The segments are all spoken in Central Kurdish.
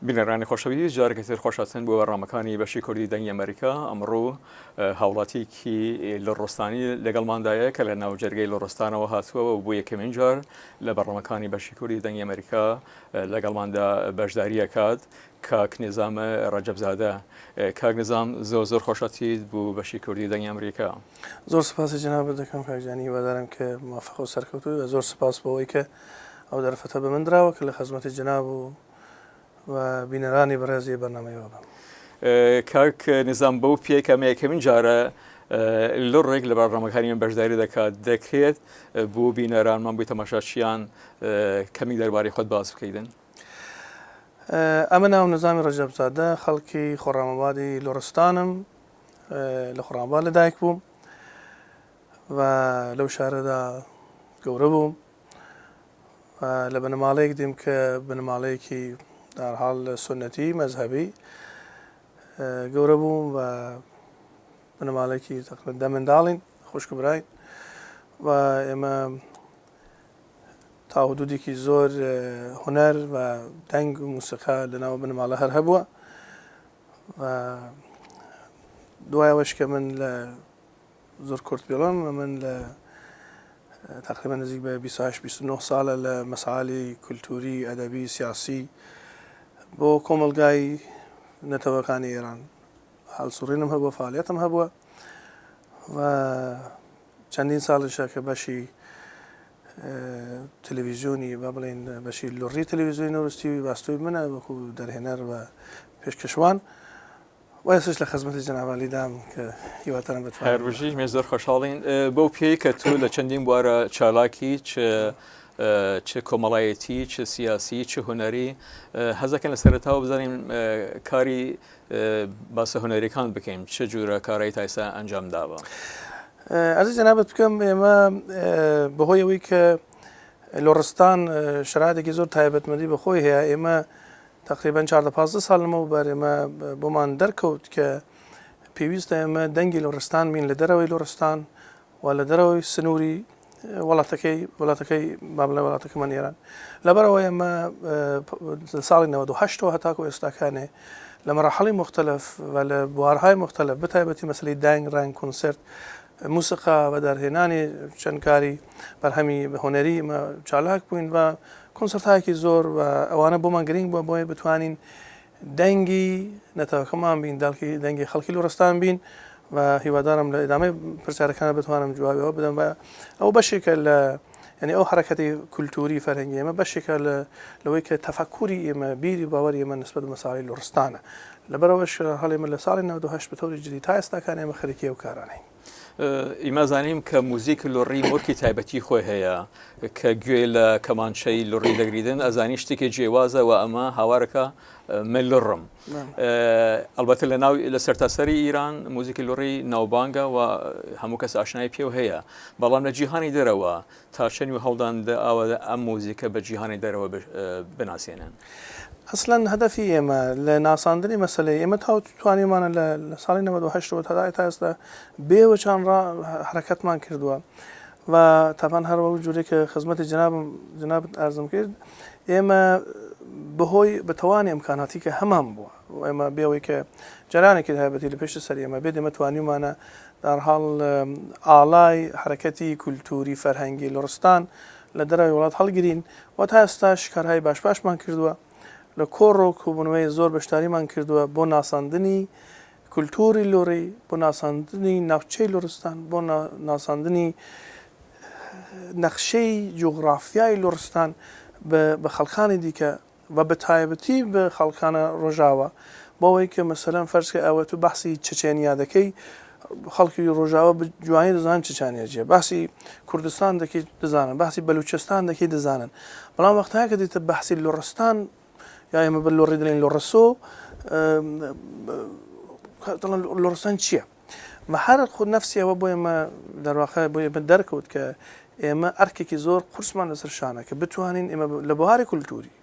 بینەرانی خۆشەویست جارێکتر خۆشاتن بۆ بەڕامەکانی بەشی کوردی دەنگی ئەمریکا ئەمڕۆ هاوڵاتیکی لە ڕۆستانی لەگەڵماندایە کە لە ناو جەرگەی لە ڕۆستانەوە هاتووە و بۆ یەکەمین جار لە بەڕامەکانی بەشی کوردی دەنگی ئەمریکا لەگەڵماندا بەشداریە کات کاک نێزامە ڕەجەبزادە. کاک نێزام زۆر خۆشەتیت بوو بەشی کوردی دەنگی ئەمریکا. زۆر سپاسی جەنابەت دەکەم کاکجانی، هیوادارم کە موافق و سەرکەوتووی و زۆر سپاس بەوەی کە ئەو دەرفەتە بە من دراوە کە لە خەزمەتی جەناب و بینەرانی بەڕێزی بەرنامەیەوە بم. کاک نێزام بەو پێکەمە یەکەمین جارە لڕێک لە بەڕامەکانی بەشداری دەکات، دەکرێت بۆ بینەرانمان بووی تەماشاچیان کەمی دەربارەی خۆت باس بکەیدن؟ ئەمە ناو نەزامی ڕەجەبزادە، خەڵکی خۆڕامەبادی لۆڕستانم، لە خۆڕامەباد لەدایک بووم و لەو شارەدا گەورە بووم و لە بنەماڵەیەک دیم کە بنەماڵەیەکی دارحاڵ سنەتی مەزهەبی گەورە بووم و بنەماڵەیەکی تقریباً 10 منداڵین خوشک و براین و ئێمە تا حدودێکی زۆر هونەر و دەنگ و موسیقا لەناو بنەماڵە هەر هەبووە و دوایەوەش کە من لە زۆر کورت بێڵم من لە تقریبا نزیک بە 28-29 ساڵە لە مەساعەلی کولتوری ئەدەبی سیاسی بۆ کۆمەلگای نەتەوەکانی ئێران هەڵسوڕینم هەبووە، فعالیەتم هەبووە و چەندین ساڵیشە کە بەشی تەلەڤیزیۆنی با بڵێن بەشی لۆڕی تەلەڤیزیۆنی نەوروستی باستۆی منە وەکو دەرهێنەر و پێشکەشوان و ئێستش لە خەزمەتی جەنابعالی دام کە هیوادارم بتوانم. هەروەژیش مێ زۆر خۆشحاڵین بەو پێی کە تۆ لە چەندین بوارە چالاکی چه کۆمەڵایەتی، چه سیاسی، چه هونەری هەزەکەن لە سەرەتاوە بزانین کاری باسە هونەریەکان بکەین، چه جورە کارایی تا ئێستا ئەنجام داوە؟ ئەزیز جەنابەت بکەم ئێمە بەهۆی ئەوەی کە لۆڕستان شرایطێکی زۆر تایبەتمەندی بەخۆی هەیە، ئێمە تقریبا 14-15 ساڵ لەمەوبەر ئێمە بۆمان دەرکەوت کە پێویستە ئێمە دەنگی لۆڕستان بین لە دەرەوەی لۆڕستان و لە دەرەوەی سنووری وڵاتەکەی با بڵێن وڵاتەکەمان ئێران. لەبەرەوە ئێمە ساڵی 98ەوە هەتاکو ئێستاکانێ لە مەراحڵی مختلف و لە بوارهای مختلف بەتایبەتی مەسلەی دانگ، ڕنگ، کۆنسرت، موسیقا و دەرهێنانی چەند کاری بەرهەمی هۆنەری چالاک بووین و کۆنسرتایەکی زۆر و ئەوانە بۆمان گرنگ بووە بۆیە بتوانین دەنگی نەتەوەکەمان بین، دەنگی خەڵکی لۆڕستان بین و هیوادارم لە ئێدامەی پرسیارەکانە بتوانم جوابەوە بدەم و ئەو بەشێکە لە ینی ئەو حرەکەتی کولتوری فەرهەنگی ئێمە بەشێکە لەوەی کە تەفەکوری ئێمە بیری باوەری ئێمە نسبەت بە مەساڵی لۆڕستانە. لەبەرەوەش هەڵی من لە ساڵی 98 بەتەوری جدی تا ئێستاکان ئێمە خەریکی ئەو کارانەین. ئیمازانیم کە موزیک لۆڕی مۆرکی تایبەتی خۆی هەیە کە گوێ لە کەمانچەی لۆڕی دەگریدن، ئەزانی شتێکی جێوازە و ئەمە هاوارەکە من لڕم. ئەلبەتە لە سەرتاسەری ئیران موزیکی لۆڕی ناوبانگە و هەموو کەس ئاشنای پێ هەیە، بەڵام لە جیهانی دەرەوە تا چەند هەڵدان ئەوە ئەم موزیکە بە جیهانی دەرەوە بناسیێنن. ئەسڵەن هەدەفی ئێمە لە ناساندنی مەسلەی ئێمە توانیمانە لە ساڵی 98ەوە تا ئێستا بێوە چند حرەکەتمان کردووە و تاپان هەروە جوورێک کە خزمەتی جنابت ئارزم کرد، ئێمە بەهۆی بەتەوانی ئەمکاناتی کە هەمان بووە و ئێمە بێەوەی کە جارانێکی هەبەتی لە پێش سەر ئێمە بێت ئێمە توانیمانە دەرحاڵ ئاڵای حرەکەتی کولتوری فەرهەنگی لۆڕستان لە دەرەوەی وڵات هەڵگرین و تا ئێستاش کارهای باشمان کردووە لە کۆڕۆ کوبوونەوەی زۆر بەشداریمان کردووە بۆ ناساندنی کولتوری لۆڕی، بۆ ناساندنی ناوچەی لۆڕستان، بۆ ناساندنی نەخشەی جوغرافیای لۆڕستان بە خەڵکانی دیکە و بە تایبەتی بە خەڵکانە ڕۆژاوە، بۆەوەی کە مەسەلەن فەرزکە ئەوە تو بەحسی چەچێنیا دەکەی، خەڵکی ڕۆژاوە جوانی دەزانن چەچانیا جێ، باسی کوردستان دەکەی دەزانن، باسی بەلوچستان دەکەی دەزانن، بەڵام وەختەیە کە دیتە بەحسی لۆڕستان یا ئێمە بە لۆڕی دەڵێن لۆڕسۆ لۆڕستان چییە؟ مە هەر خود نەفسی ئەوە بۆ ئێمە دەرواقع بۆ ئێمە دەرکەوت کە ئێمە ئەرکێکی زۆر قورسمان لەسەر شانە کە بتوانین ئێمە لە بواری کولتوری،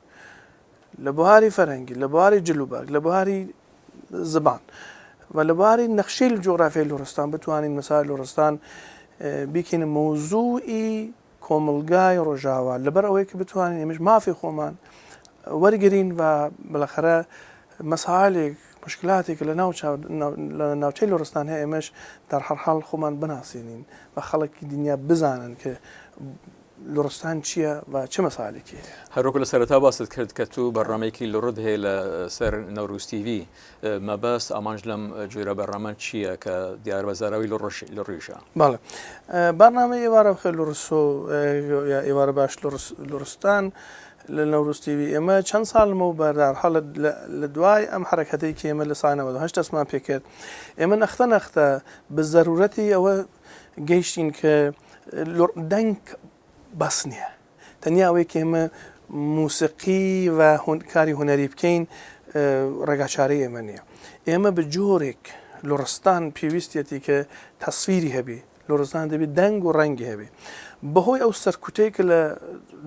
لە بواری فەرهەنگی، لە بواری جلوبەرگ، لە بواری زبان و لە بواری نەخشەی جوغرافیای لۆڕستان بتوانین مەسائل لۆڕستان بیکەین مۆزوعی کۆمەلگای ڕۆژاوە، لەبەر ئەوەی کە بتوانین ئێمەش مافی خۆمان وەرگرین و بالاخره مەسائلێک مشکلاتێک لە ناوچەی لۆرستان هەیە ئێمەش در هەر حاڵ خۆمان بناسیێنین بە خەڵکی دنیا بزانن کە لۆرستان چییە و چه مەسائلێکی هەیە. هەروەکو لە سەرەتا باست کرد کە تو بەڕامێکی لڕد هەیە لە سەر نەوروز تیڤی مەبەست ئامانج لەم جۆرە بەڕامە چییە کە دیاربەزاراوی لە ڕێژە؟ بەڵێ بەرنامەی ئێوارە بخێر لۆرسۆ یا ئێوارە باش لۆرستان لە نەوروز تیڤی ئێمە چەند ساڵمەوە بەردار هەڵ لە دوای ئەم حرەکەتێکی ئێمە لە ساڵ 98 دەستمان پێکرد ئێمە نەختە بە زەرورەتی ئەوە گەیشتین کە دەنگ بەس نییە تەنیا ئەوەی کە ئێمە موسیقی و کاری هوەری بکەین ڕێگاچارەی ئێمە نییە. ئێمە بە جۆرێک لۆرستان پێویستێتی کە تەسویری هەبێ لۆرستان دەبێت دەنگ و ڕەنگی هەبێ بەهۆی ئەو سەرکوتەیە کە لە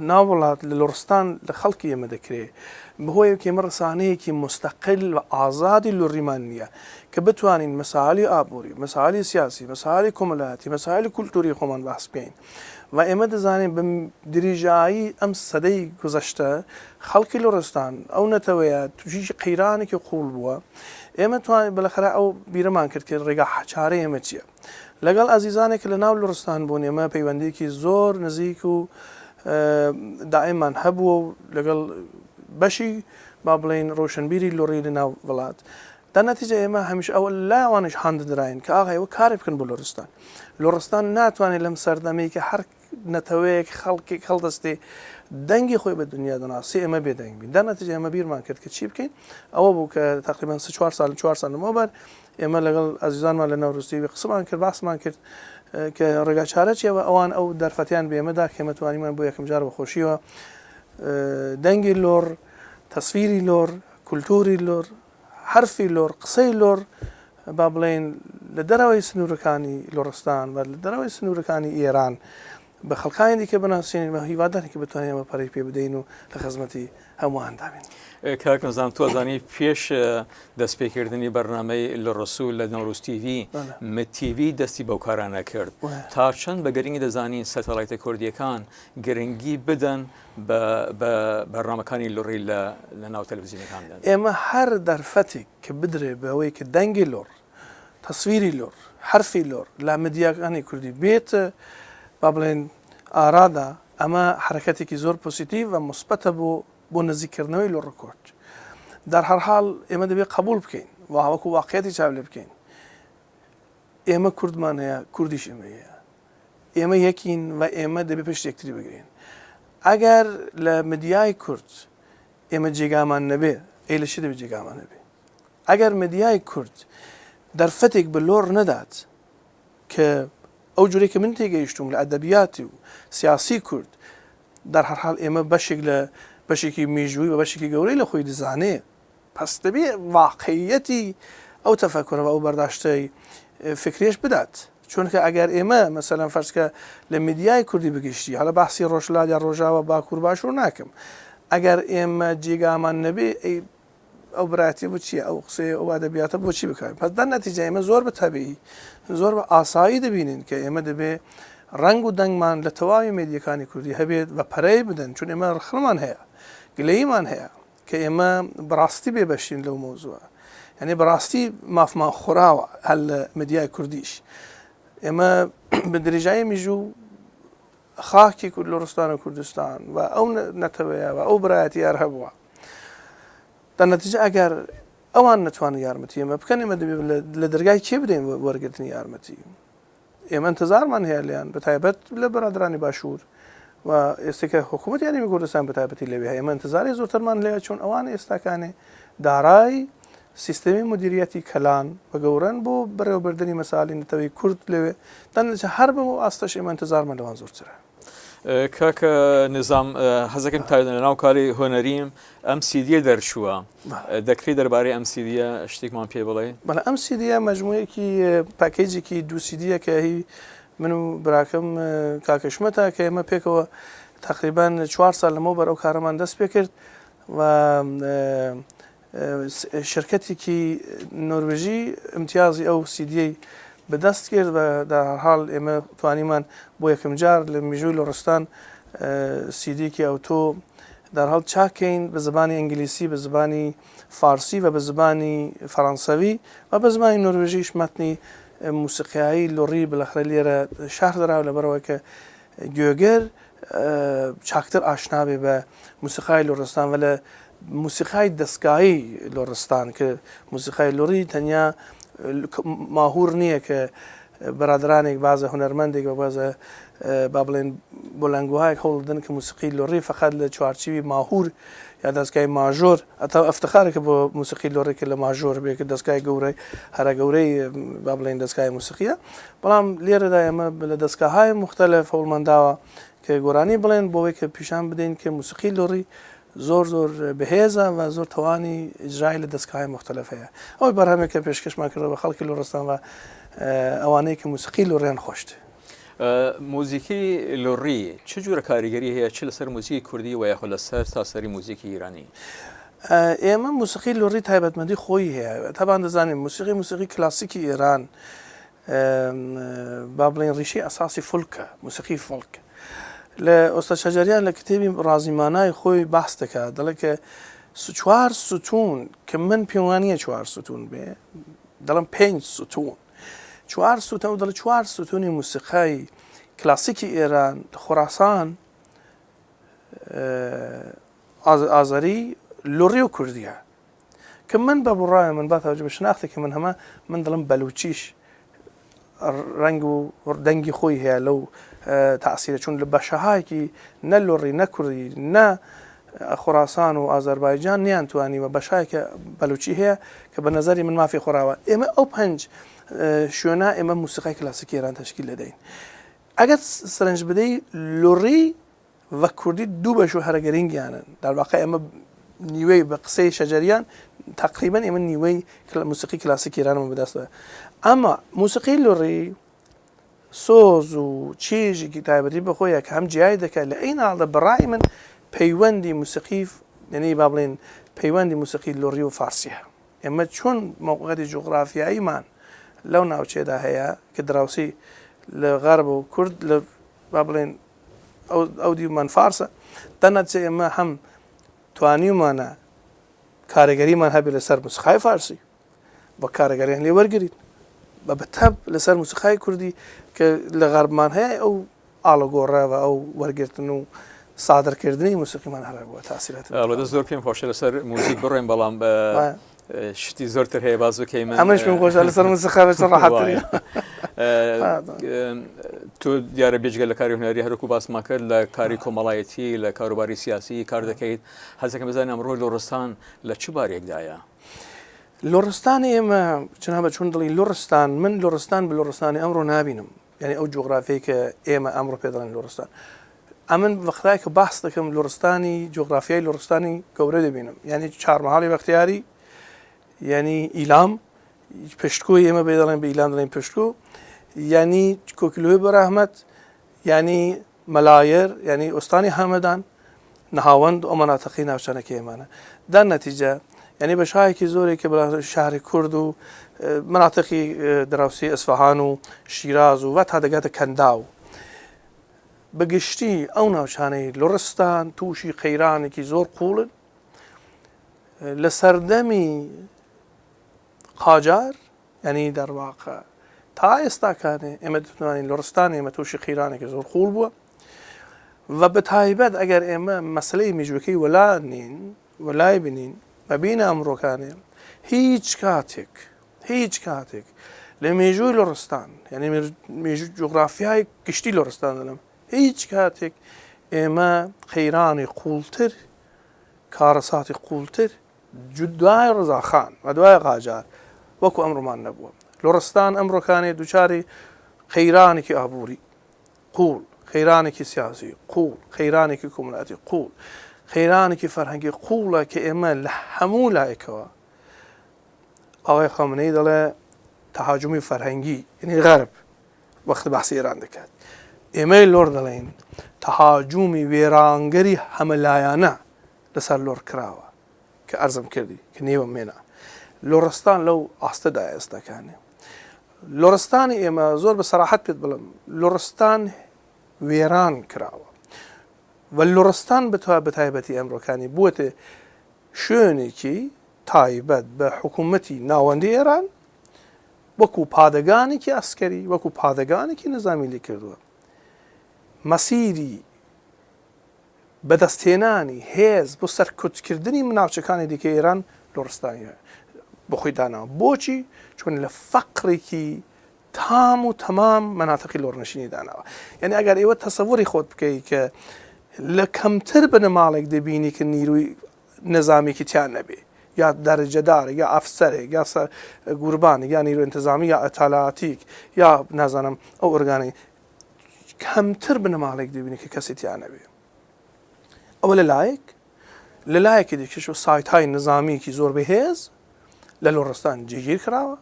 ناوڵات لە لۆرستان لە خەڵکی ئێمە دەکرێت بەهۆی ئێمە ڕسانەیەکی مستەقل و ئازادی لۆڕیمان نییە کە بتوانین مەسائلی ئابووری مەسائلی سیاسی مەسائلی کۆمەڵایەتی مەسائلی کولتوری خۆمان بەس بکەین و ئێمە دەزانین بە دریژایی ئەم سەدەی گذەشتە خەڵکی لۆرستان ئەو نەتەوەیە تووشی قەیرانێکی قوڵ بووە ئێمە توانین بالاخره ئەو بیرەمان کرد کە ڕێگا چارەی ئێمە چییە لەگەڵ ئازیزانێک لە ناو لۆرستان بوون ئێمە پەیوەندێکی زۆر نزیک و دائممان هەبووە و لەگەڵ بەشی با بڵێن ڕۆشنبیری لۆڕی لە ناو وڵات دەنەتیجە ئێمە هەمیش ئەوە لایوانش هەنددراین کە ئاغایەوە کارێ بکەن بۆ لۆرستان ناتوانێت لەم سەردەمەی کە هەر نەتەوەیەک خەڵکی هەڵدەستێ دەنگی خۆی بە دنیا دەناسی ئێمە بێدەنگ بین دەنەتیجە ئێمە بیرمان کرد کە چی بکەین ئەوە بوو کە تقریبان 4 سال لەمەوبەر ئێمە لەگەڵ ئازیزانمان لە نەوروزتیڤی قسەمان کرد باسمان کرد کە ڕێگا چارە چیەوە ئەوان ئەو دەرفەتیان بێمەدا کێمە توانیمان بۆ یەکەم جار بەخۆشیەوە دەنگی لۆر تەسویری لۆر کولتوری لۆر حرفی لۆر قسەی لۆر با بڵێن لە دەرەوەی سنوورەکانی لۆڕستان و لە دەرەوەی سنوورەکانی ئێران بە خەڵکانی دیکە بناسیێنین بە هیوادارێکی کە بتوانین ئەمە پەرەی پێ بدەین و لە خزمەتی هەموواندا بین. کاک نەزان توزانی پێش دەستپێکردنی بەرنامەی لە ڕسوول لە نەوروز تیڤی متیڤی دەستی بەو کارانە کرد تا چەند بە گەرنگی دەزانین سەتەڵایتە کوردیەکان گرنگی بدەن بە بەرنامەکانی لۆڕی لە ناو تەلەڤیزیۆنەکاندا. ئێمە هەر دەرفەتێک کە بدرێ بەوەی کە دەنگی لۆڕ تەسویری لۆڕ حرفی لۆڕ لە مدیاکانی کوردی بێت با بڵێن ئارادا ئەمە حرەکەتێکی زۆر پۆزیتیڤ و مثبەتە بۆ نزیکردنەوەی لۆڕ کورد در هەر حاڵ ئێمە دەبێت قبول بکەین و وەکو واقعەتی چاو لێ بکەین ئێمە کوردمان هەیە کوردیش ئێمە هەیە ئێمە یەکین و ئێمە دەبێت پشت یەکتری بگرین ئەگەر لە مدیای کورد ئێمە جێگامان نەبێ ئەی لە چی دەبێت جێگامان نەبێ ئەگەر مدیای کورد دەرفەتێک بە لۆڕ نەدات کە ئەو جورێک کە من تێگەیشتوم لە ئەدەبیاتی و سیاسی کورد در هەر حاڵ ئێمە بەشێک لە بەشێکی میژووی و بەشێکی گەورەی لە خۆی دەزانێ پس دەبێت واقعیەتی ئەو تەفەکوڕەوە ئەو بەرداشتەی فکرێش بدات چونکە ئەگەر ئێمە مەسەلەن فەرزکە لە میدیای کوردی بگەشتی هەڵە باسی ڕۆژهەڵات یا ڕۆژاوە باکوور باشوور ناکەم ئەگەر ئێمە جێگامان نەبێ ئەو براتی بۆ چیە ئەو قسەیە ئەو ئەدەبیاتە بۆچی بکەین پس در نەتیجە ئێمە زۆر بە تەبیعی زۆر بە ئاسایی دەبینین کە ئێمە دەبێ ڕنگ و دەنگمان لە تەواوی مێدیەکانی کوردی هەبێت بە پەرەی بدەن چون ئێمە ڕخنمان هەیە گلەیمان هەیە کە ئێمە بەڕاستی بێبەشین لەو مۆزووە یعنی بەڕاستی مافمان خۆراوە هەل لە مدیای کوردیش ئێمە بە درێژایی میژوو خاکی کورد لۆڕستان و کوردستان و ئەو نەتەوەیە و ئەو برایەتی یار هەبووە دەنەتیجە ئەگەر ئەوان نەتوانن یارمەتی ئێمە بکەن ئێمە دەبێت لە دەرگای کێ بدەین وەرگرتنی یارمەتی ئێمە انتظارمان هەیە لیان بە تایبەت لە بەرادرانی باشوور و ئێستاکە حکوومەت یاریمی کوردستان بە تایبەتی لەوێ هەیە ئێمە انتظاری زۆرترمان لێوە چون ئەوان ئێستاکانێ دارای سیستەمی مدیریەتی کەلان بە گەورەن بۆ بەڕێوەبردننی مەسالی نەتەوەی کورد لەوێ دەنەچە هەر بەوە ئاستەش ئێمە انتظارمان لەوان زۆرترە. کاکە نظام حەزەکەم تا لەناو کاری هۆنەریم ئەم سیدیە دەرچووە دەکرێت دەربارەی ئەم سیدیە شتێکمان پێ بڵێ؟ بەڵێ ئەم سیدیە مەجموعەیەکی پاکێجێکی دوو سیدیە کە هی من و براکەم کاکەشمەتە کە ئێمە پێکەوە تقریبان 4 سال لەمەوە بەر ئەو کارەمان دەست پێ کرد و شرکەتێکی نۆروێژی امتیازی ئەو سیدیەی بەدەست کرد و در حال ئێمە توانیمان بۆ یەکەم جار لە میژووی لۆڕستان سیدیەکی ئەوتۆ دەرهەڵ چاکەین بە زبانی ئینگلیسی بە زبانی فارسی و بە زبانی فەڕەنسەوی و بە زمانی نۆروێژیش مەتنی موسیقیایی لۆڕی بالاخرە لێرە شار دراوە لەبەرەوە کە گوێگەر چاکتر ئاشنابێ بە موسیقای لۆڕستان و لە موسیقای دەستگایی لۆڕستان کە موسیقای لۆڕی تەنیا ماهور نییە کە بەرادرانێک بازە هونەرمەندێک بە بازە با بڵێن بۆ لەنگوهایەک هەوڵدن کە موسیقی لۆڕی فقط لە چوارچوی ماهور یا دەستگای ماژۆر ئەتا ئەفتخارێکە بۆ موسیقی لۆڕێکە لە ماژۆر بێت کە دەستگای گەورەی هەرە گەورەی با بڵێن دەستگای موسیقیە بەڵام لێرەدا ئێمە لە دەستگاهای مختلف هەوڵمەنداوە کە گۆرانی بڵێن بۆەوەی کە پیشان بدەین کە موسیقی لۆڕی زۆر بەهێزە و زۆر توانی ئیجرای لە دەستگاهای مختلف هەیە ئەوەی بەرهەمێکە پێشکەشمان کردەوە بە خەڵکی لۆڕستان و ئەوانەیە کە موسیقی لۆڕیان خۆشت. موزیکی لۆڕی چ جۆرە کاریگەری هەیە چ لەسەر موزیکی کوردی و یاخۆ لەسەر تاسەری موزیکی ایرانی؟ ئێمە موسیقی لۆڕی تایبەتمەندی خۆی هەیە تابان دەزانین موسیقی کلاسیکی ئێران با بڵێن ڕیشی ئەساسی فولکە موسیقی فۆلک لە ئۆستا شەجەریان لە کتێبی ڕازیمانای خۆی باس دەکات دەڵێت کە چوار ستون کە من پێوانیە چوار ستون بێ دەڵم 5 ستون چوار ستون و دەڵێت چوار ستونی موسیقای کلاسیکی ئێران خۆراسان ئازەری لۆڕی و کوردیە کە من بە بڕایە من با تەوەجە بە شناختێکی من هەمە من دڵم بەلوچیش ڕەنگ و دەنگی خۆی هەیە لەو تەعسیرە چون لە بەشەهایەکی نە لۆڕی نە کوردی نە خۆراسان و ئازەربایجان نیان توانی و بەشایەکە بەلوچی هەیە کە بە نەزەری من مافی خۆراوە ئێمە ئەو 5 شوێنە ئێمە موسیقای کلاسیکی ئێران تشکیل دەدەین ئەگەر سەرنج بدەی لۆڕی و کوردی دوو بەش و هەرەگەرینگیانن دەرواقع ئێمە نیوەی بە قسەی شەجەریان تقریبا ئێمە نیوەی موسیقی کلاسیکی ئێرانمە بەدەستە ئەمما موسیقی لۆڕی سۆز و چێژێکی تایبەتی بەخۆیە کە هەم جیای دەکات لە ئەی ناڵدە بەڕای من پەیوەندی موسیقی یعنی با بڵێن پەیوەندی موسیقی لۆڕی و فارسیە ئێمە چۆن موقعەتی جوغرافیاییمان لەو ناوچێدا هەیە کە دراوسی لە غەرب و کورد لە با بڵێن ئەو دیومان فارسە دەنەچێ ئێمە هەم توانیمانە کارەگەریمان هەبێ لەسەر موسیقای فارسی بە کارەگەریان لێ وەرگریت بە بەتەب لەسەر موسیقای کوردی کە لە غەربمان هەیە ئەو ئاڵەگۆڕەوە ئەو وەرگرتن و سادرکردنی موسیقیمان هەر بووە تاسیرات ئەوەدە زۆر پێم خۆشە لەسەر موزیک بڕێن بەڵام بە شتی زۆرتر هەیە بازوکەی من ئەمەش پێم خۆشە لەسەر موسیقا بەچەند ڕاحەتتری تۆ دیارە بێجگە لە کاری هونەری هەرکو باسمان کرد لە کاری کۆمەڵایەتی لە کاروباری سیاسی کار دەکەیت حەزەکەم بزانم ئەمڕۆ لۆڕستان لە چ بارێکدایە؟ لۆڕستانی ئێمە جەنابە چۆن دڵی لۆڕستان من لۆڕستان بە لۆڕستانی ئەمڕۆ نابینم یعنی ئەو جۆغرافیی کە ئێمە ئەمڕۆ پێ دەڵێن لۆڕستان ئەمن وەختای کە باس دەکەم لۆڕستانی جۆغرافیای لۆڕستانی گەورە دەبینم یعنی چارمەهاڵی بەختیاری یعنی ئیلام پشتکوی ئێمە بێ دەڵێن بە ئیلام دەڵێن پشتکو یعنی کۆکلۆی بەرەحمەت یعنی مەلایر یعنی ئۆستانی هەمەدان نەهاوەند ئەو مەناتەقی ناوچانەکە ئێمانە در نەتیجە یعنی بەشایەکی زۆرێک کە بە شاری کورد و مناتەقی دراوسی ئەسفەهان و شیراز و تا دەگاتە کەنداو بەگشتی ئەو ناوچانەی لۆڕستان تووشی قەیرانێکی زۆر قوڵن لە سەردەمی قاجار یعنی دەرواقع تا ئێستاکانێ ئێمە دەتوانین لۆڕستان ئێمە تووشی قەیرانێکی زۆر قوڵ بووە و بە تایبەت ئەگەر ئێمە مەسلەی میژوەکەی وەلای بینین بەبینە ئەمڕۆکانێ هیچ کاتێک لە مێژووی لۆڕستان یعنی مێژوو جوغرافیای گشتی لۆڕستان دەڵێم هیچ کاتێک ئێمە قەیرانی قوڵتر کارەساتی قوڵتر دوای ڕزاخان و دوای قاجار وەکو ئەمڕۆمان نەبووە لۆڕستان ئەمڕۆکانێ دووچاری قەیرانێکی ئابووری قوڵ خەیرانێکی سیاسی قوڵ خەیرانێکی کۆمەڵایەتی قوڵ خەیرانێکی فەرهەنگی قوڵە کە ئێمە لە هەموو لایەکەوە ئاوای خامنەی دەڵێ تەهاجمی فەرهەنگی یعنی غەرب وەخت باسی ئێران دەکات ئێمەی لۆڕ دەڵێن تەهاجمی وێرانگەری هەمەلایانە لەسەر لۆڕ کراوە کە ئەرزم کردی کە نێوە مێنا لۆڕستان لەو ئاستەدا ئێستاکانێ لۆڕستانی ئێمە زۆر بە سەراحەت پێت بڵم لۆڕستان وێران کراوە و لۆڕستان بە تایبەتی ئەمڕۆکانی بووەتە شوێنێکی تایبەت بە حکوومەتی ناوەندی ئێران وەکو پادەگانێکی ئەسکەری وەکو پادەگانێکی نظامی لێ کردووە مەسیری بەدەستهێنانی هێز بۆ سەرکوتکردنی مناوچەکانی دیکە ئێران لۆڕستانیە بۆ خۆی داناوە بۆچی چون لە فەقڕێکی تام و تەمام مەناتەقی لۆڕنشینی داناوە یعنی ئەگەر ئێوە تەسەووری خۆت بکەیت کە لە کەمتر بنەماڵێک دەبینی کە نیروی نظامێکی تیان نەبێ یا دەرەجەدارە یا ئەفسەرێک یا گوربانێک یا نیروی ئینتیزامی یا ئەتالاتیک یا نازانم ئەو ئۆرگانەی کەمتر بنەماڵێک دەبینی کە کەسی تیان نەبێ ئەوە لە لایەکی دیکەش و سایتهای نظامیکی زۆر بەهێز لە لۆڕستان جێگیر کراوە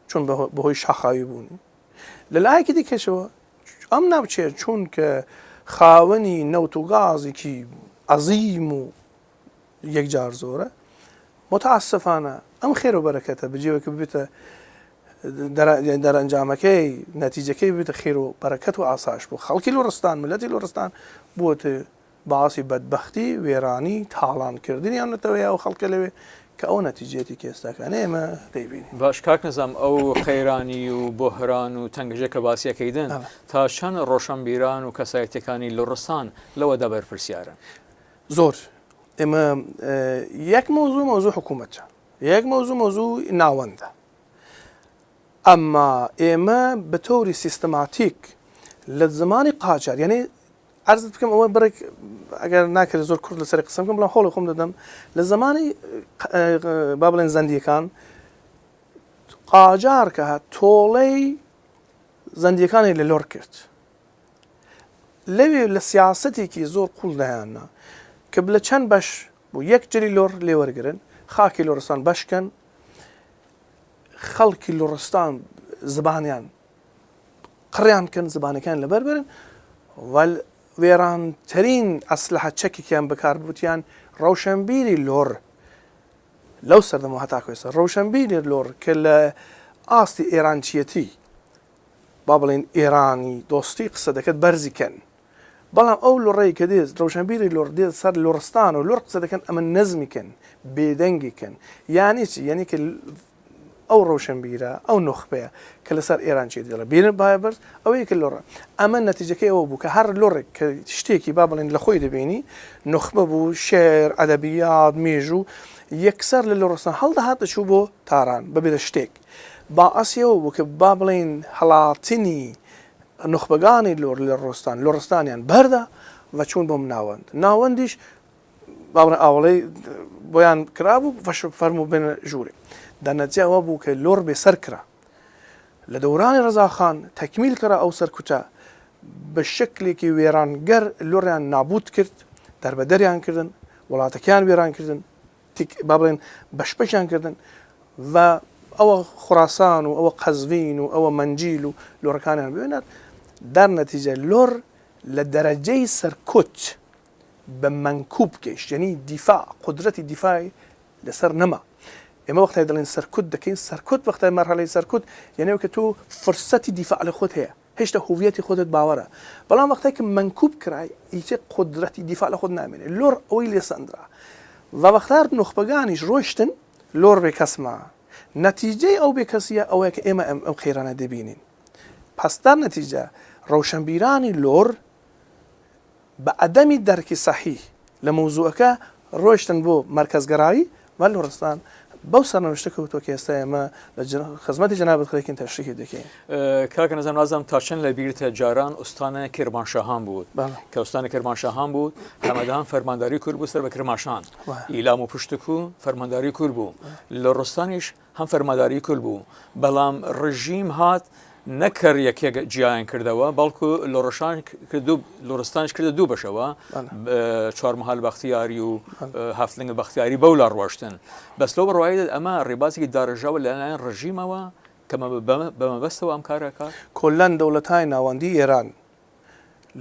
چون بەهۆی شاخاوی بوونی لە لایەکی دیکەشەوە ئەم ناوچێت چون کە خاوەنی نەوت و گازێکی عەزیم و یەکجار زۆرە متاسفانە ئەم خێر و بەرەکەتە بجێوەکە ببێتە دەرەنجامەکەی نەتیجەکەی ببێتە خێر و بەرەکەت و ئاساش بوو خەڵکی لۆڕستان ملەتی لۆڕستان بووەتە باسی بەدبەختی وێرانی تاڵانکردنی ئەونەتەوەی ئەو خەڵکە لەوێ کە ئەو نەتیجێتی کێستاکانە ئێمە دەیبینین باش کاک نەزام ئەو خەیرانی و بۆهران و تەنگژە کە باسیەکەیدن تا چەند ڕۆشنبیران و کەسایەتەکانی لۆڕستان لەوەدا بەرپرسیارن زۆر ئێمە یەک مۆزوع حکوومەتە یەک مۆزوع ناوەندە ئەمما ئێمە بە تۆری سیستەماتیک لە زمانی قاجار یعنی عرضت بکەم ئەوە بڕێک ئەگەر ناکرێت زۆر کورد لەسەر قسە بکەم بەڵام خۆڵی خۆم دەدەم لە زمانی با بڵێن زەندیەکان قاجار کە هات تۆڵەی زەندیەکانی لە لۆر کرد لەوێ لە سیاسەتێکی زۆر قوڵ دەیاننا کە لە چەند بەش بۆ یەک جلی لۆر لێوەرگرن خاکی لۆڕستان بەشکەن خەڵکی لۆڕستان زبانیان قڕیان کەن زبانەکان لەبەر برن وێرانترین ئەسلحە چەکێکیان بەکار بوتیان ڕەوشەنبیری لۆر لەو سەردەمەوە هەتا کۆیسە ڕەوشەنبیری لۆر کە لە ئاستی ئێرانچیەتی با بڵێن ئێرانی دۆستی قسە دەکەت بەرزی کەن بەڵام ئەو لۆڕەی کە دێت ڕەوشەنبیری لۆر دێت سەر لۆڕستان و لۆر قسە دەکەن ئەمە نەزمی کەن بێدەنگی کەن یانی چی یعنی کە ئەو ڕەوشەنبیرە ئەو نوخبەیە کە لەسەر ئێران چێت دێڵە بێنە باە بەرز ئەوەیە کە لۆڕە ئەمە نەتیجەکەی ئەوە بوو کە هەر لۆڕێک کە شتێکی با بڵێن لە خۆی دەبینی نوخبە بوو شێر ئەدەبیات مێژوو یەکسەر لە لۆڕستان هەڵدەهاتە چوو بۆ تاران ببێتە شتێک با ئەسیەوە بوو کە با بڵێن هەڵاتنی نوخبەکانی لۆر لە لۆڕستانیان بەردا و چوون بۆم ناوەندیش با بڵێن ئاوڵەی بۆیان کرابوو فەرموو بێنە ژوورێ دەنەتیجەوە بوو کە لۆر بێسەر کرا لە دەورانی ڕەزاخان تەکمیل کرا ئەو سەرکوتە بە شکلێکی وێرانگەر لۆڕیان نابوت کرد دەربەدەریان کردن وڵاتەکەیان وێران کردن با بڵێن بەشپەشیان کردن و ئەوە خوڕاسان و ئەوە قەزڤین و ئەوە مەنجیل و لۆڕەکانیان ببێنێت دەرنەتیجە لۆر لە دەرەجەی سەرکوت بە مەنکوب گەیشت یعنی دیفاع قودرەتی دیفاعی لەسەر نەما ئێمە وەختای دەڵێن سەرکوت دەکەین سەرکوت وەختای مەرحەلەی سەرکوت یعنی کە تۆ فرسەتی دیفاع لە خۆت هەیە هێشتا هویەتی خۆتت باوەرە بەڵام وەختای کە مەنکوب کرای هیچ قودرەتی دیفاع لە خۆت نامێنێت لۆر ئەوەی لێسەندرا و وەختار نوخبەکانیش ڕۆیشتن لۆر بێکەسما نەتیجەی ئەو بێکەسیە ئەوەیە کە ئێمە ئەم خێرانە دەبینین پەستان نەتیجە ڕەوشەنبیرانی لۆر بە ئەدەمی دەرکی سەحیح لە مەوزوعەکە ڕۆیشتن بۆ مەرکەزگەرایی و لۆڕستان بەو سەرنەوشتە کەوتۆ کە ئێستا ئێمە لە خزمەتی جەنابەت خەڵکین تەشریحی دەکەین کاکە نەزان نازانم تا چەند لە بیرتە جاران ئوستانە کێرمانشاهان بود کە ئوستانە کێرمانشاهان بود هەمەدان فەرمانداری کورد بوو سەر بە کرماشان ئیلام و پشتکو فەرمانداری کورد بوو لە ڕۆستانیش هەم فەرمانداری کورد بوو بەڵام ڕژیم هات نەکەر یەکێک جیایان کردەوە بەڵکو لۆڕستانش کردە دوو بەشەوە چوارمەهال بەختیاری و هەفتلنگە بەختیاری بەولا ڕۆشتن بەس لەو بڕواایدە ئەمە ڕێبازێکی داڕژاوە لەلایەن ڕژیمەوە کە بەمەبەستەوە ئەم کارەکە کۆلەن دەوڵەتانی ناوەندی ئێران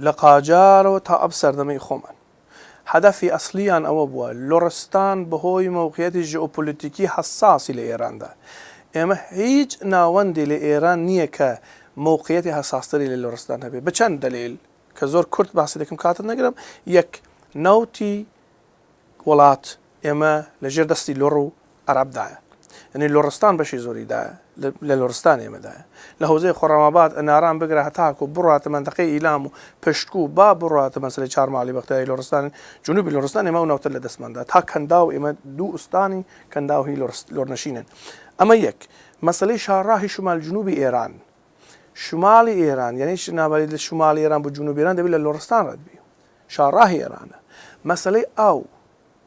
لە قاجارەوە تا ئەم سەردەمەی خۆمان هەدەفی ئەسلیان ئەوە بووە لۆڕستان بەهۆی مەوقعیەتی ژئۆپۆلیتیکی حەساسی لە ئێراندا ئێمە هیچ ناوەندی لە ئێران نییە کە مووقعیەتی هەساستری لە لۆڕستان هەبێت بە چەند دلیل کە زۆر کورت باسی دەکەم کاتت نەگرم یەک ناوتی وڵات ئێمە لەژێر دەستی لۆڕ و عەرەبدایە یعنی لۆڕستان بەشی زۆریدایە لە لۆڕستان ئێمەدایە لە هەوزەی خۆڕەماباد ئەناران بگرە هەتاکو بڕاتە مەندەقەی ئیلام و پشتکو با بڕاتە مەسەلەی چارماڵی بەختیاری لۆڕستان جنوبی لۆڕستان ئێمە و ناوتر لە دەستماندا تا کەنداو ئێمە دوو ئوستانی کەنداوهی لۆڕنشینن ئەمە یەک مەسەلەی شارڕاهی شمال جنوبی ئێران شمالی ئێران یعنی نابێت لە شمالی ئێران بۆ جنوبی ئێران دەبێت لە لۆڕستان ڕەتبی شارڕاهی ئێرانە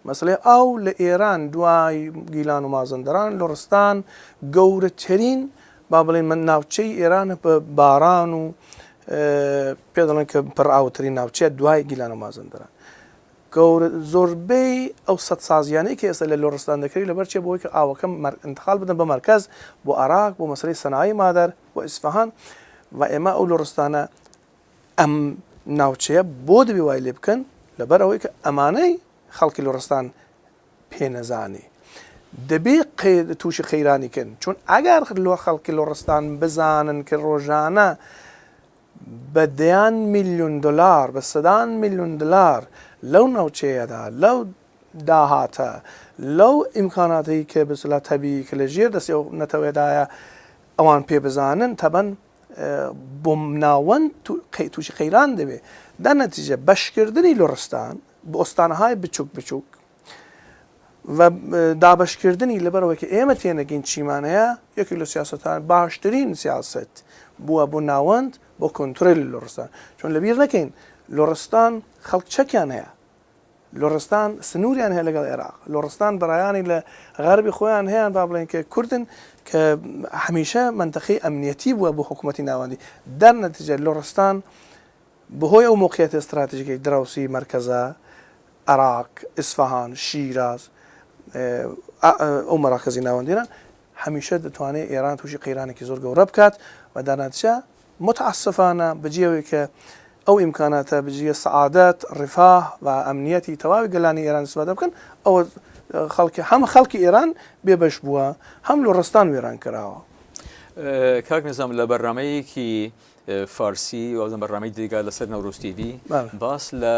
مەسەلەی ئاو لە ئێران دوای گیلان و مازەندەران لۆڕستان گەورەترین با بڵێن من ناوچەی ئێرانە بە باران و پێ دەڵێن کە پڕ ئاوترین ناوچەیە دوای گیلان و مازەندەران زۆربەی ئەو سەد سازیانەی کە ئێستا لە لۆڕستان دەکەی لەبەر چێ بۆی کە ئاوەکە انتقال بدەن بە مەرکەز بۆ عێراق بۆ مەسەلەی سەنایی مادەر بۆ ئیسفەهان و ئێمە ئەو لۆڕستانە ئەم ناوچەیە بۆ دەبێ وای لێ بکەن لەبەر ئەوەی کە ئەمانەی خەڵکی لۆڕستان پێنەزانی دەبێ تووشی خەیرانیکن چون ئەگەر خەڵکی لۆڕستان بزانن کە ڕۆژانە بە دەیان میلیۆن دلار بە سەدان میلیۆن دلار لەو ناوچەیەدا لەو داهاتە لەو ئیمکاناتی کە بسلا تەبیعی کە لە ژێر دەستی ئەو نەتەوەیدایە ئەوان پێ بزانن تەبەن بۆ ناوەند تووشی خەیران دەبێ در نەتیجە بەشکردنی لۆڕستان بۆ ئۆستانەهای بچووک بچووک و دابشکردنی لەبەرەوەی کە ئێمە تێنەگەین چیمانەیە یەکی لە سیاسەتان باشترین سیاست بووە بۆ ناوەند بۆ کۆنتترۆلی لۆڕستان چۆن لەبیر نەکەین لۆڕستان خەڵک چەکیان هەیە لۆڕستان سنووریان هەیە لەگەڵ عێراق لۆڕستان بەڕایانی لە غەربی خۆیان هەیەیان با بڵێن کە کوردن کە هەمیشە منتەقەی ئەمنیەتی بووە بۆ حکوومەتی ناوەندی در نەتیجە لۆڕستان بەهۆی ئەو موقعیەتە استراتیژیکەی دراوسی مەرکەزە عێراق ئیسفەهان شیراز ئەو مەراکەزی ناوەندیان هەمیشە دەتوانێت ئێران تووشی قەیرانێکی زۆر گەورە بکات و داناتچە متعسفانە بەجێەوەی کە ئەو ئیمکاناتە بجیە سەعادەت ڕفاه و ئەمنیەتی تەواوی گەلانی ئێران استفادە بکەن ئەوە خەڵکی هەمە خەڵکی ئێران بێبەش بووە هەم لۆڕستان وێران کراوە کاک نظام لە بەرنامەیەکی فارسی و بەرنامەی دیگە لەسەر نەوروز تیڤی باس لە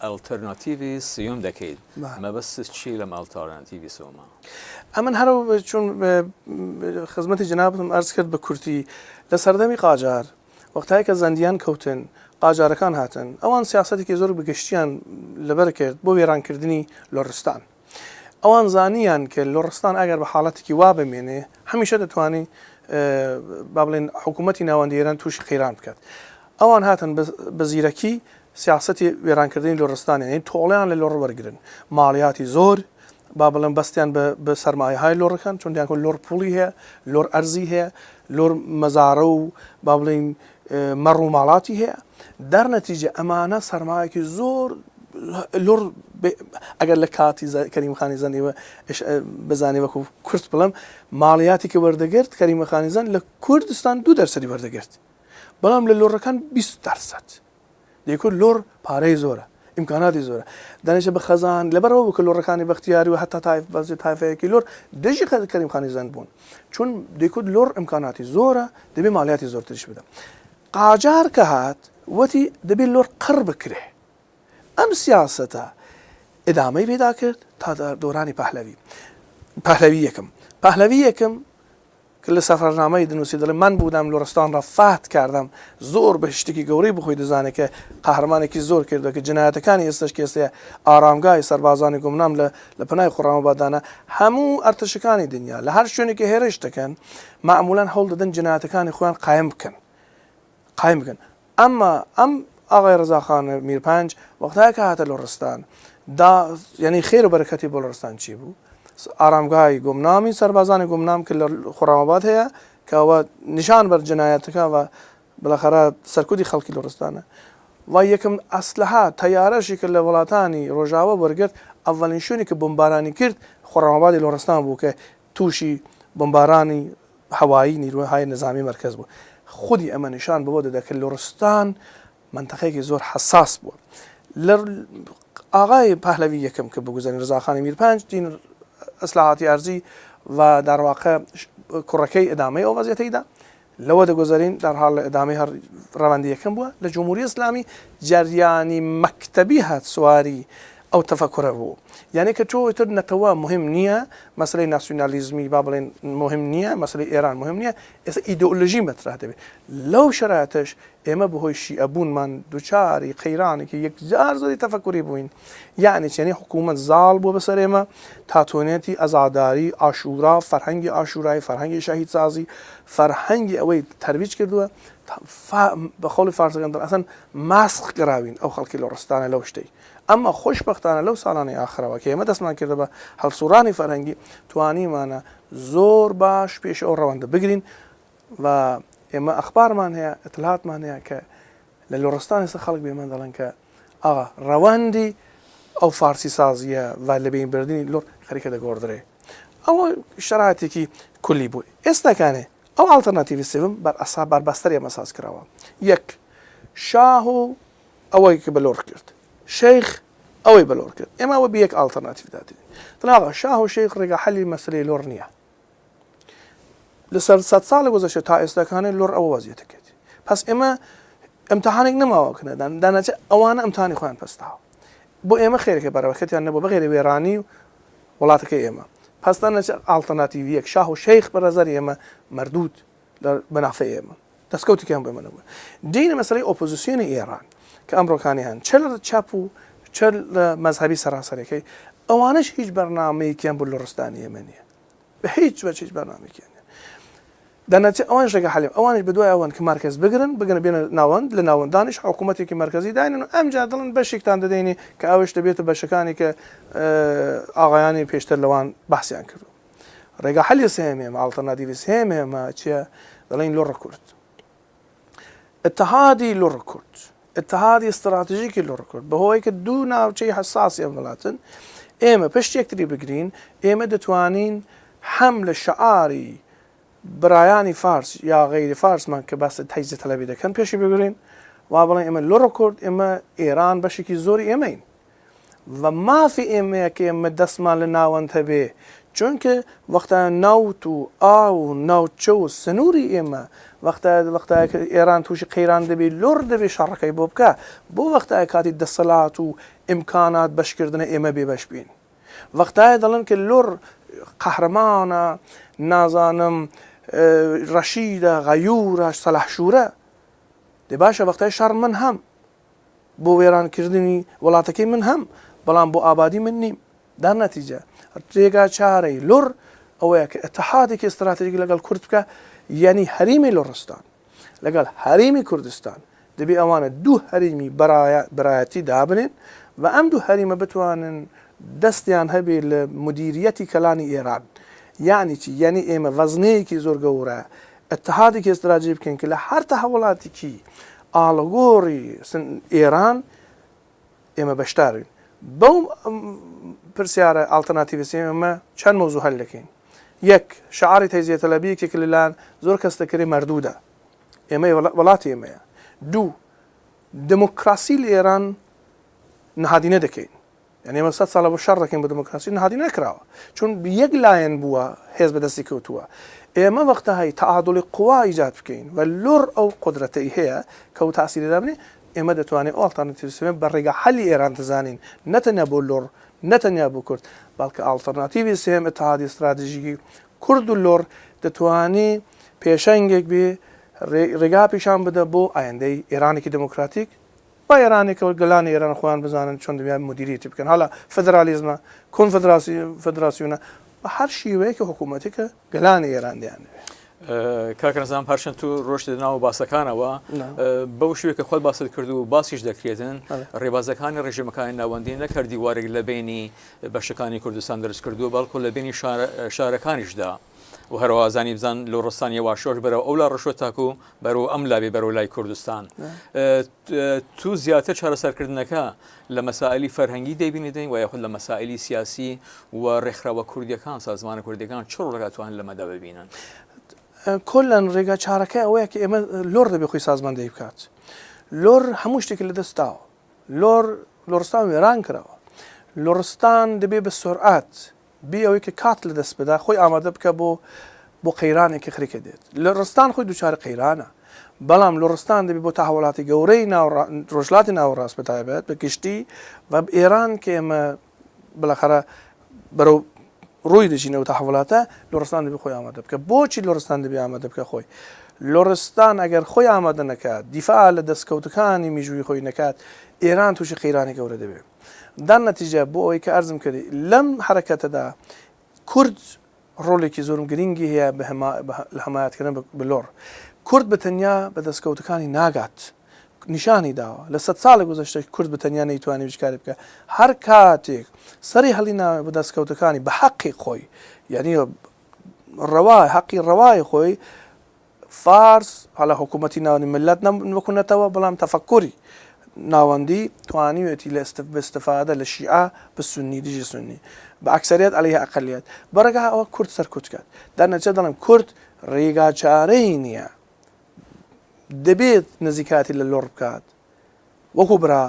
ئەڵتەرناتیڤی سیۆم دەکەیت مەبەست چی لەم ئەڵتەرناتیڤی سیۆمە ئەمن هەرو چون خزمەتی جنابتم ئەرز کرد بە کورتی لە سەردەمی قاجار وەختایی کە زەندیان کەوتن قاجارەکان هاتن ئەوان سیاسەتێکی زۆر بگەشتیان لەبەر کرد بۆ وێرانکردنی لۆڕستان ئەوان زانیان کە لۆڕستان ئەگەر بە حاڵەتێکی وا بمێنێ هەمیشە دەتوانی با بڵێن حکوومەتی ناوەندی ئێران تووشی خەیران بکات ئەوان هاتن بە زیرەکی سیاسەتی وێرانکردنی لۆڕستانیان یعنی تۆڵیان لە لۆڕ وەرگرن ماڵیاتی زۆر با بڵێن بەستیان بە سەرمایه‌های لۆڕەکان چون دیان لۆڕ پوڵی هەیە لۆڕ ئەرزی هەیە لۆڕ مەزارە و با بڵێن مەڕ و ماڵاتی هەیە در نەتیجە ئەمانە سەرمایەکی زۆر لۆڕ ئەگەر لە کاتی کەریمخانی زەنیوە بزانێ وەکو کورت بڵم ماڵیاتی کە وەردەگرت کەریمەخانی زەن لە کوردستان 2% وەردەگرت بەڵام لە لۆڕەکان 20% دەیکرد لۆڕ پارەی زۆرە ئیمکاناتی زۆرە دانیشە بە خەزان لەبەرەوە بکە لۆڕەکانی بەختیاری و هەتا بەزی تایفەیەکی لۆر دژی کەریمخانی زەن بوون چون دەیکرد لۆڕ ئیمکاناتی زۆرە دەبێ ماڵیاتی زۆرتریش بدە قاجار کە هات وەتی دەبێت لۆڕ قڕ بکرێ ئەم سیاسەتە ئدامەی پێدا کرد تا دۆرانی پەهلەوی یەکەم کە لە سەفەرنامەی دنووسی دەڵێ من بودم لۆڕستان را فات کردم زۆر بە شتێکی گەورەی بخۆی دەزانێت کە قەهرمانێکی زۆر کردو کە جنایەتەکانی ئێستش کێسەیە ئارامگای سەربازانی گومنام لە پەنای خۆڕەمەبادانە هەموو ئەرتشەکانی دنیا لە هەر شوێنێکی هێرش دەکەن معمولاً هەوڵ دەدەن جنایەتەکانی خۆیان قایم بکەن ئەمما ئەم ئاغای ڕزاخان میرپەنج وەختایی کە هاتە لۆڕستان یعنی خێر و بەرەکەتی بۆ لۆڕستان چی بوو ئارامگای گومنامی سەربازانی گومنام کە لە خۆڕەمەباد هەیە کەەوە نیشان بەر جنایەتەکە و بەڵەخەرە سەرکوتی خەڵکی لۆڕستانە و یەکەم ئەسلحە تەیارەشی کە لە وڵاتانی ڕۆژاوە وەرگرت ئەڤەلین شوێنی کە بۆمبارانی کرد خۆڕەمەبادی لۆڕستان بوو کە تووشی بۆمبارانی هەوایی نیروهای نظامی مەرکەز بوو خودی ئەمە نیشان بەوە دەدا کە لۆڕستان منتەقەیەکی زۆر حساس بووە لە ئاغای پەهلەوی یەکەم کە بگوزێنین ڕزاخانی میرپەنج دین ئەسلاحاتی ئەرزی و داڕواقع کوڕەکەی ئەدامەی ئەو وەزیەتەیدا لەوە دەگۆزارین دەرحاڵ لە ئەدامی هەر ڕەوەندیەکەم بووە لە جمهوری ئیسلامی جریانی مەکتەبی هات سواری ئەو تەفەکوڕە بوو یعنی کە تۆ نەتەوە مهم نییە مەسلەی ناسیۆنالیزمی با بڵێن مهم نییە مەسلەی ئێران مهم نییە ئێستا ئیدئۆلۆژی مەترا دەبێت لەو شرایطش ئێمە بەهۆی شیعەبوونمان دووچاری قەیرانێکی یەکجار زۆری تەفەکوری بووین یعنی چێنی حکوومەت زاڵ بووە بەسەر ئێمە تاتۆنێتی ئەزاداری ئاشورا فەرهەنگی ئاشورایی فەرهەنگی شاهید سازی فەرهەنگی ئەوەی تەرویج کردووە بە خۆڵی فارسەکان ئەسەن ماسخ کراوین ئەو خەڵکی لە ڕستانە لەو شتەی ئەمە خۆشبەختانە لەو ساڵانی ئاخرەوە کە ئێمە دەستمان کردە بە هەڵسوڕانی فەرهەنگی توانیمانە زۆر باش پێش ئەو ڕەوەندە بگرین و ئێمە ئەخبارمان هەیە ئەتلاتمان هەیە کە لە لۆڕستانی سە خەڵک بێمان دەڵێن کە ئاغا ڕەوەندی ئەو فارسی سازیە و لە بین بردننی لۆر خەریکە دەگۆڕدرێ ئەوە شرایطێکی کولی بووی ئێستاکانێ ئەو ئالتەرناتیڤی سێوم بەر ئەسا بەربەستەری ئەمە ساز کراوە یەک شاه و ئەوەی کە بەلۆڕ کرد شەیخ ئەوەی بەلۆڕ کرد ئێمە ئەوە بە یەک ئالتەرناتیڤ دادین دڵاغا شاه و شەیخ ڕێگە حەلی مەسلەی لۆڕ نییە لەسەر 100 ساڵە گۆزەشە تا ئێستاکانێ لۆڕ ئەوە وەزیەتەکەێتی پس ئێمە ئەمتحانێک نەماوەکنە داناچە ئەوانە ئەمتحانی خۆیان پستاوە بۆ ئێمە خێرەکە بەرەوەکەتیان نەبوو بەغێرە وێرانی و وڵاتەکەی ئێمە پس داناچە ئالتەرناتیڤ یەک شاه و شەیخ بەڕێزەری ئێمە مەردود بەنافەی ئێمە دەستکەوتێکیان بۆ ئێمە نەبووە دینە مەسلەی ئۆپۆزیسیۆنی ئێران کە ئەمڕۆکانی هەن چ لە چاپ و چ لە مەزهبی سەراسەرەکەی ئەوانش هیچ بەرنامەیەکیان بۆ لۆڕستانی ئێمە نییە بە هیچ وەجه هیچ بەرنامێکیان دەناچێ ئەوان ڕێگە حەلیم ئەوانش بەدوای ئەوان کە مارکز بگرن بێنە ناوەند لە ناوەندانش حکوومەتێکی مەرکزی داینن و ئەمجا دڵن بەشێکتان دەدەینی کە ئەوش دەبێتە بەشەکانی کە ئاغایانی پێشتر لەوان بەحسیان کردو ڕێگە حەلی سێمێمە ئالتەرناتیڤی سێمێمە چییە دەڵێن لۆڕە کورد اتحادی لۆڕە کورد اتحادی استراتیژیکی لۆڕە کورد بەهۆی کە دوو ناوچەی حساسی ئەم وڵاتن ئێمە پشتێکتری بگرین ئێمە دەتوانین هەم لە شعاری برایانی فارس یا غیری فارسمان کە باس تەجزیە تەلەبی دەکەن پێشی بگرین وا بڵێن ئێمە لۆڕە کورد ئێمە ئێران بەشێکی زۆری ئێمەین و مافی ئێمەیە کە ئێمە دەستمان لە ناوەند هەبێ چونکە وەختە ناوت و ئاو و ناوچە و سنووری ئێمە وەختە ئێران تووشی قەیران دەبێت لۆڕ دەبێت شەڕەکەی بۆ بکە بۆ وەختای کاتی دەسەڵات و ئیمکانات بەشکردنە ئێمە بێبەش بین وەختایە دەڵێن کە لۆڕ قەهرەمانە نازانم ڕەشیدە غەیوورە سەلاحشورە دێ باشە وەختای شەڕ من هەم بۆ وێرانکردنی وڵاتەکەی من هەم بەڵام بۆ ئابادی من نیم دار نەتیجە ڕێگا چارەی لۆڕ ئەوەیە کە ئەتحادێکی استراتیژیک لەگەڵ کورد بکە یعنی هەریمی لۆڕستان لەگەڵ هەریمی کوردستان دەبێ ئەوانە دوو هەریمی برایەتی دابنێن و ئەم دوو هەریمە بتوانن دەستیان هەبێ لە مدیریەتی کەلانی ئێران یعنی چی یعنی ئێمە ڤەزنەیەکی زۆر گەورە ئەتحادێکی استراتیژی بکەین کە لە هەر تەحوڵاتێکی ئاڵەگۆڕی ئێران ئێمە بەشدارین بەو پرسیارە ئالتەرناتیڤی ئێمە چەند مەوزوع هەل دەکەین یەک شعاری تەجزیە تەلەبیەکێک لەلایەن زۆر کەس دەکرێ مەردوودە ئێمە وڵاتی ئێمەیە دوو دموکراسی لە ئێران نهادینە دەکەین یعنی ئێمە 100 ساڵە بۆ شەڕ دەکەین بە دموکراسی نهادی نەکراوە چون یەک لایەن بووە هێز بەدەستی کەوتووە ئێمە وەختە هەی تەعادڵی قوا ئیجاد بکەین و لۆڕ ئەو قودرەتەی هەیە کە و تاسیری دابنێ ئێمە دەتوانێت ئالتەرناتیڤ سێم بە ڕێگە حەلی ئێران دەزانین نەتەنیا بۆ لۆڕ نەتەنیا بۆ کورد بەڵکە ئالتەرناتیڤی سێم ئەتحادی استراتیژیکی کورد و لۆڕ دەتوانێت پێشەنگێک بێ ڕێگا پیشان بدە بۆ ئایندەی ئێرانێکی دموکراتیک با ئێرانێکەوە گەلانی ئێران خۆیان بزانن چۆن دەبیان مدیریەتی بکەن هەڵا فدرالیزمە کۆنفدراسیۆنە بە هەر شیوەیەکە حکوومەتێکە گەلانی ئێران دەیانوێت کاکەنەزان پاشن تو ڕۆشت ناو باسەکانەوە بەو شوێکە خۆت باست کرد و باسیش دەکرێتن ڕێبازەکانی ڕێژیمەکانی ناوەندی نەکردی وارێک لە بینی بەشەکانی کوردستان دەست کردووە بەڵکو لە بینی شارەکانیشدا و هەروازانی بزان لە ڕستانی واشۆش بەرەوە ئەو لا ڕشۆ تاکو بەرەوە ئەم لابێ بەرەوە لای کوردستان تو زیاتر چارەسەرکردنەکە لە مەسائلی فەرهەنگی دەیبینی دەین و یاخود لە مەسائلی سیاسی و ڕێکخراوە کوردیەکان سازمانە کوردیەکان چ ڕۆڵەکاتوان لەمەدا ببینن کۆلەن ڕێگا چارەکە ئەوەیە کە ئێمە لۆڕ دەبێ خۆی سازماندەی بکات لۆڕ هەموو شتێکی لە دەستاوە لۆڕستان وێران کراوە لۆڕستان دەبێ بە سۆرعات بی ئەوەی کە کات لە دەست بدا خۆی ئامادە بکە بۆ قەیرانێکی خەریکە دێت لە ڕستان خۆی دووچارە قەیرانە بەڵام لە ڕستان دەبێت بۆ تاهەوڵاتی گەورەی ڕۆژلاتی ناوەڕاست بەتایبەت بە گشتی و ئێران کە ئێمە بەڵەخەرە بەرەو ڕووی دەژینەوە تاهەوڵاتە لۆڕستان دەبێت خۆی ئامادە بکە بۆچی لۆڕستان دەبێت ئامادە بکە خۆی لۆڕستان ئەگەر خۆی ئامادە نەکات دیفاع لە دەستکەوتەکانی میژووی خۆی نەکات ئێران تووشی قەیرانی گەورە دەبێت دان نەتیجە بۆ ئەوەی کە ئەرزم کردی لەم حرەکەتەدا کورد ڕۆڵێکی زۆرم گرنگی هەیە لە حمایەتکردن بە لۆڕ کورد بەتەنیا بە دەستکەوتەکانی ناگات نیشانی داوە لە 100 ساڵی گذشتە کورد بەتەنیا نەیتوانی بشکاری بکە هەر کاتێک سەری هەڵی ناوێ بە دەستکەوتەکانی بە حەقی خۆی یعنی ڕەوای حەقی ڕەوای خۆی فارس هەڵە حکوومەتی ناوەندی ملت نەکوونەتەوە بەڵام تەفەکوری ناوەندی توانیوێتی لە استفادە لە شیعە بە سونی دژی سونی بە ئەکسەریەت عەلەیهی ئەقەلیەت بەڕێگا ئەوە کورد سەرکوت کات دەرنەتیجە دەڵێم کورد ڕێگا چارەی نییە دەبێت نزیکاتی لە لۆڕ بکات وەکو برا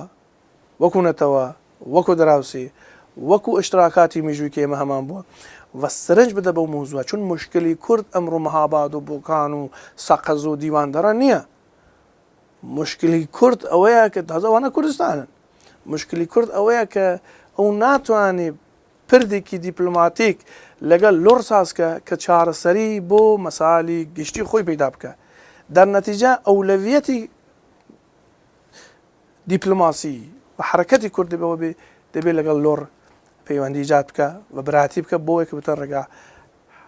وەکو نەتەوە وەکو دراوسی وەکو ئشتراکاتی میژووی کە ئێمە هەمان بووە و سرنج بدە بەو مۆزووە چون مشکلی کورد ئەمڕۆ مەهاباد و بۆکان و سەقەز و دیواندەڕە نییە مشکلی کورد ئەوەیە کە تازەوانە کوردستانن مشکلی کورد ئەوەیە کە ئەو ناتوانێت پردێکی دیپلۆماتیک لەگەڵ لۆڕ سازکە کە چارەسەری بۆ مەسالی گشتی خۆی پەیدا بکە دەرنەتیجە ئەولەویەتی دیپلۆماسی و حرەکەتی کورد دەبێت لەگەڵ لۆڕ پەیوەندی ایجاد بکە و براتی بکە بۆیە کە بتە ڕێگا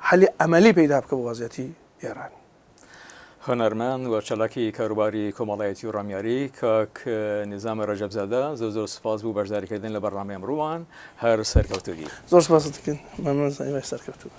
حەلی ئەمەلی پەیدا بکە بۆ وەزعەتی ئێران هەنەرمەند و چالاکی کاروباری کۆمەڵایەتی و ڕامیاری کاک نیزام ڕەجەبزادە زۆر سوپاس بوو بەشداریکردن لە بەرنامەی ئەمڕۆوان هەر سەرکەوتووی زۆر سوپاس دەکەین مەمنون سەرکەوتوو